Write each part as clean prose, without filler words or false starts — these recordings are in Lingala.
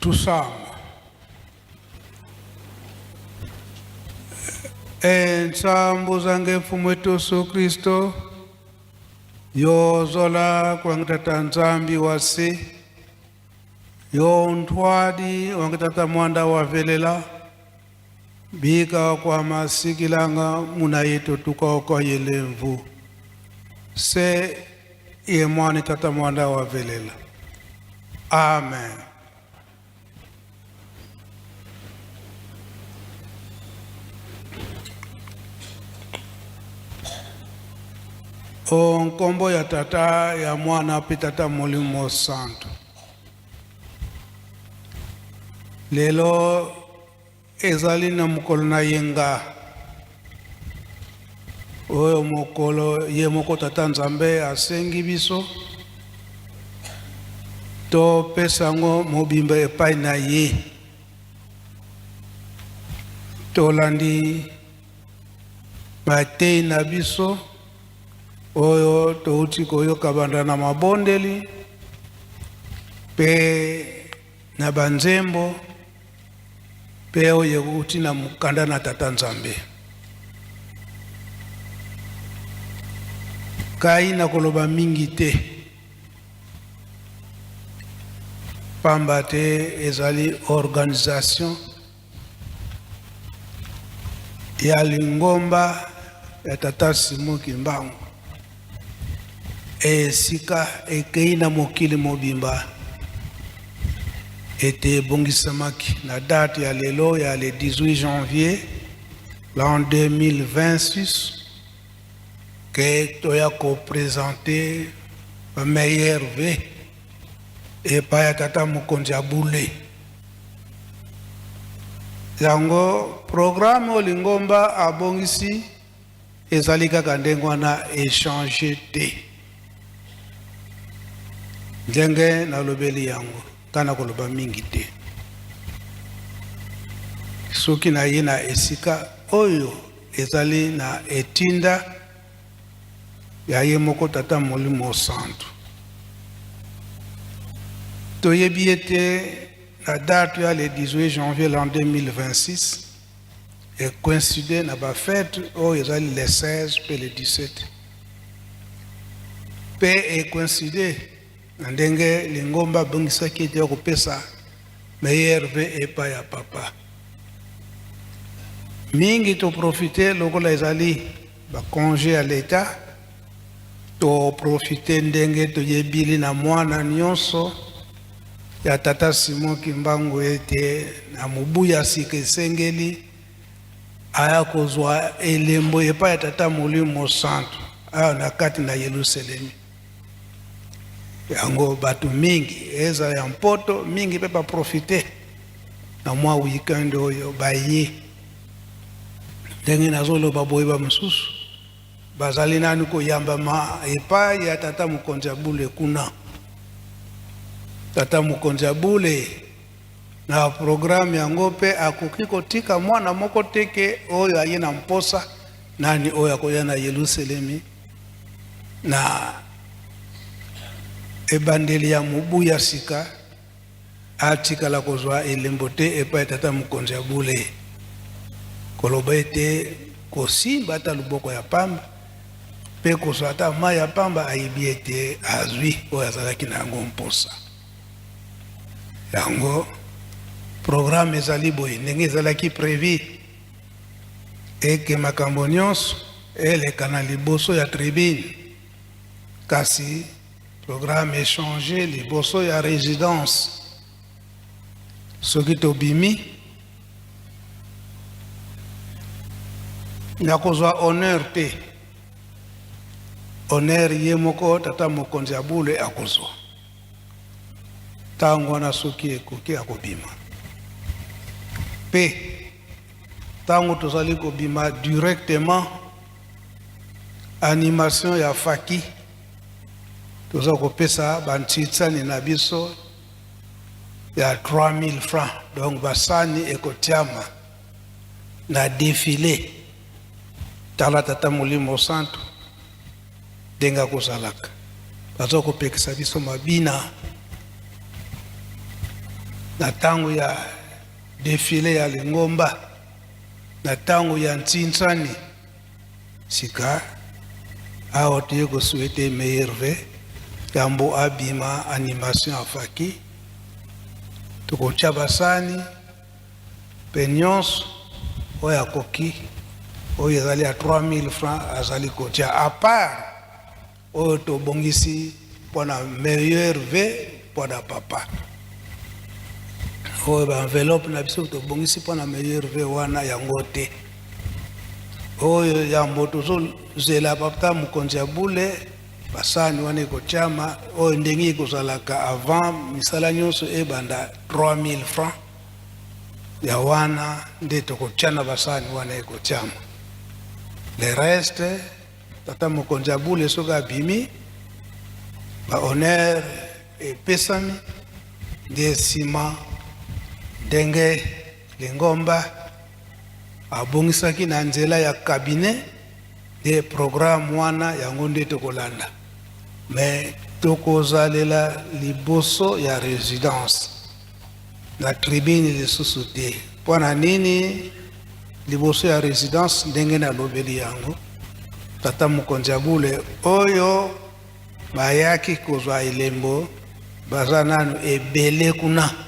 tusama ensambu zange mfumu wetu Yesu Kristo yozola kwangitata nzambi wasi yontwadi wangitata mwanda wavelela bika kwa masikilanga muna yetu tukaoka yelemvu se ye mwani tata mwanda wavelela. Amen. O nkombo ya tata ya mwana pitata mulimo santo lelo ezali na mukolo na yenga oyo mukolo ye moko tata nzambe asengi biso to pesango mobimba epai na ye tolandi batei na biso oyo touti koyoka banda na mabondeli pe na banzembo pe oyo kuti na mukanda na tata nzambe kai na koloba mingi te pamba te ezali organisation ya lingomba ya tata Simon Kimbangu esika ekei na mokili mobimba ete bongisamaki na date ya lelo ya le 18 janvier l'an 2026 que toya ko présenter le meilleur vœu et pa tata mokonzi abule yango programme olingomba abongisi ezali kaka ndenge wana échanger te ndenge na lobeli yango kana koloba mingi te soki na ye na esika oyo ezali na etinda ya ye moko tata molimo santo toyebi ete la date ya le 18 janvier l'an 2026 et coïncide na ba fête oyo ezali le 16 pe le 17 pe et coïncide ndenge lingomba bongisaki ete ya kopesa meilleur vœu epai ya papa mingi to profite lokola ezali ba congé ya l'état to profite ndenge toyebili na mwana nyonso ya tata Simon Kimbangu ete na mobuya sika esengeli aya kozwa elembo epai ya tata molimo santo aya na kati na Yerusalemi yango batu mingi eza ya mpoto mingi pe ba profite na mwa weekend oyo baye ndenge nazoloba boye ba mususu bazali nani koyamba ma epai ya tata mokonzi abule kuna tata mokonzi abule na programme yango pe akoki kotika mwana moko teke oyo aye na mposa nani oyo akoya na Yerusalemi na ebandeli ya mobuya sika atikala kozwa elembo te epai tata mokonzi abule koloba ete kosimba ata luboko ya pamba pe kozwa ata mai ya pamba ayebi ete azwi oyo azalaki na yango mposa yango programme ezali boye ndenge ezalaki prévu eke makambo nyonso eleka na liboso ya tribune kasi programme échangé liboso ya résidence soki tobimi na kozwa honneur te honneur ye moko tata mokonzi abule akozwa ntango wana soki ekoki akobima pe ntango tozali kobima directement animation ya faki toza kopesa bantitsani na biso ya 3000 francs donc basani ekotiama na défilé tala tata molimo santo denga kozalaka baza kopekisa biso mabina na tangu ya defile ya Lingomba na tangu ya Ntsintsani sika ao tieko souhaiter meilleur kambo abima animation afaki tuko chabasani penyons oya koki oyo ezali a 3000 francs azali kotia à part oyo tobongisi mpona meilleur mpona papa oyo baenveloppe na biso tobongisi mpona meilleur wana yango te oyo yambo tozozela papa mokonzi ya bule basani wana ekotiama oyo ndenge ekozalaka avant misala nyonso ebanda 3000 francs ya wana nde tokotia na basani wana ekotiama le reste tata mokonzi ya bule soki abimi bahonneur epesami nde nsima ndenge Lingomba abongisaki na nzela ya cabinet de programme wana yango nde tokolanda mais tokozalela liboso ya résidence na tribune lisusu te mpona nini liboso ya résidence ndenge nalobeli yango tata mokonzi ya bule oyo bayaki kozwa elembo baza nanu ebele kuna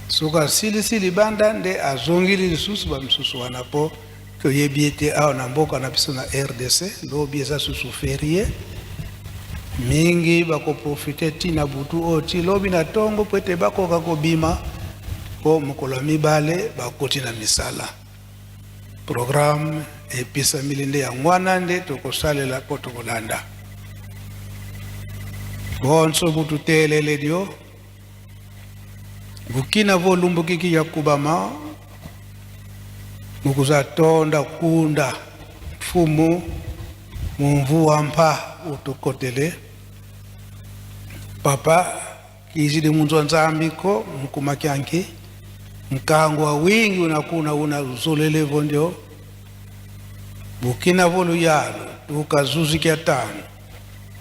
soka silisili banda nde azongili lisusu bamisusu wana po toyebi ete awa na mboka na biso na RDC lobi eza susu ferie mingi bakoprofite ntina butu oyo ti lobi na ntongo po ete bakoka kobima po mokolo ya mibale bakoti na misala programme epesamili nde yango wana nde tokosalela po tokolanda bonso butu telele dio bukina volumbukiki ya kubama mukuza tonda kunda mfumu mumvua mpa utokotele papa kizidi munzo nzambiko mkumakyanki mkangwa wingi unakuna unazolele vondio bukina volu yalo tukazuzi kya 5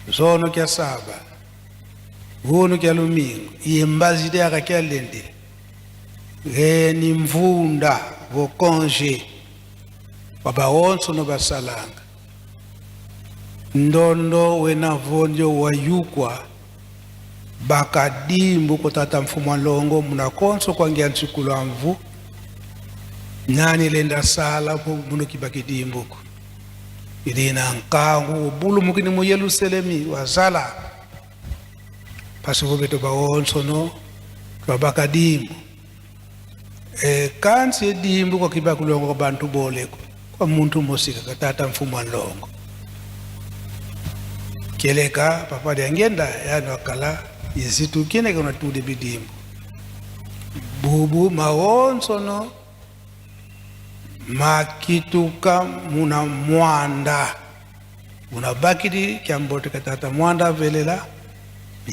zono kya 7 Wono kya lumingo yembazi de akakya lende ni mvunda vo congé baba wonso no basalanga ndondo wena vonjo wayukwa bakadimbu kotata mfumo longo muna konso kwa ngia nsikulu amvu nani lenda sala po muno kibakidimbuko idina nkangu bulu mukini mu Yerusalemi wazala pasoko beto bawonso no bakadimbu kansi dimbu kwa kibakulongo kwa bantu boleko kwa muntu mosika katata mfumo longo keleka papa de ngenda yani wakala yisitu kine kuna tude bidimbu bubu mawonso no makituka muna mwanda muna bakidi kyambote katata mwanda velela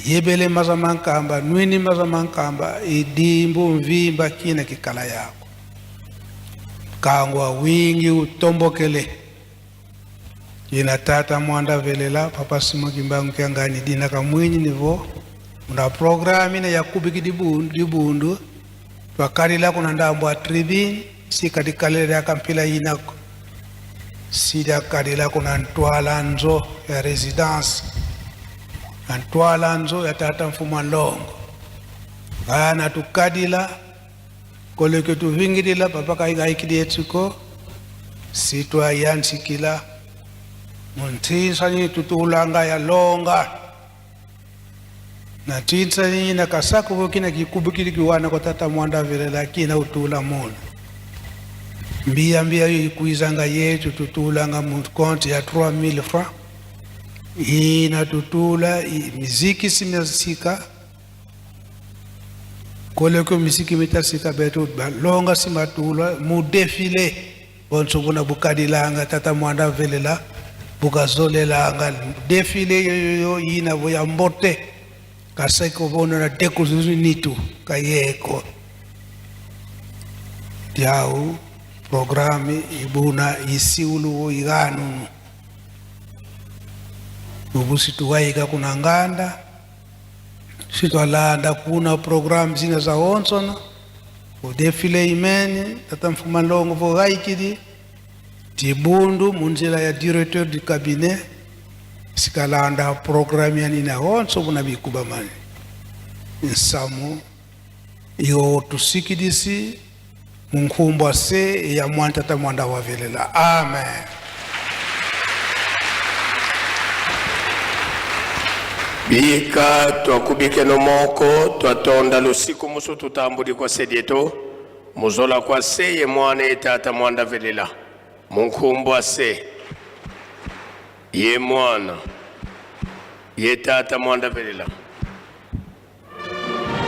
yebele mazamankamba nwini mazamankamba idimbu mvimba kina kikala yako kangwa wingi utombokele ina tata mwanda velela papa simo kimbangu kyangani dina kamwinyi nivo una programi na yakubiki dibundu wakari la kuna ndambo atribi si kadikalele ya kampila inako sida kadila kuna ntwala nzo ya residence antwala nzo ya tata mfumo longo ana tukadila koleke tuvingidila papa kaikidi etsuko sitwa yansikila muntinsani tutulanga ya longa na tinsani na kasako kina kikubukili kiwana kwa tata mwanda velela kina utula mona mbia yukuizanga yetu tutulanga mkonti ya 3000 francs ina tutula miziki simazika koleko miziki mitasika betu longa simatula mu defile bonso kuna bukadilanga tata mwanda velela bukazolelanga defile yo ina voya mbote kaseko bono na deko nitu kayeko tiau programi ibuna isiulu iganu ubusi tuwaika kuna nganda Sitwalanda kuna program zina za onsona udefile imeni tata mfuma longo vogaikidi tibundu munjila ya directeur du cabinet sikalanda program ya nina onso buna bikubamani nsamu iyo tusikidisi munkumba se ya mwantata mwanda wavelela. Amen. Bika twakubike no moko twatonda lusiku musu tutambuli kwa sedieto muzola kwa se ye mwane tata mwanda velela munkumba se ye mwana ye tata mwanda velela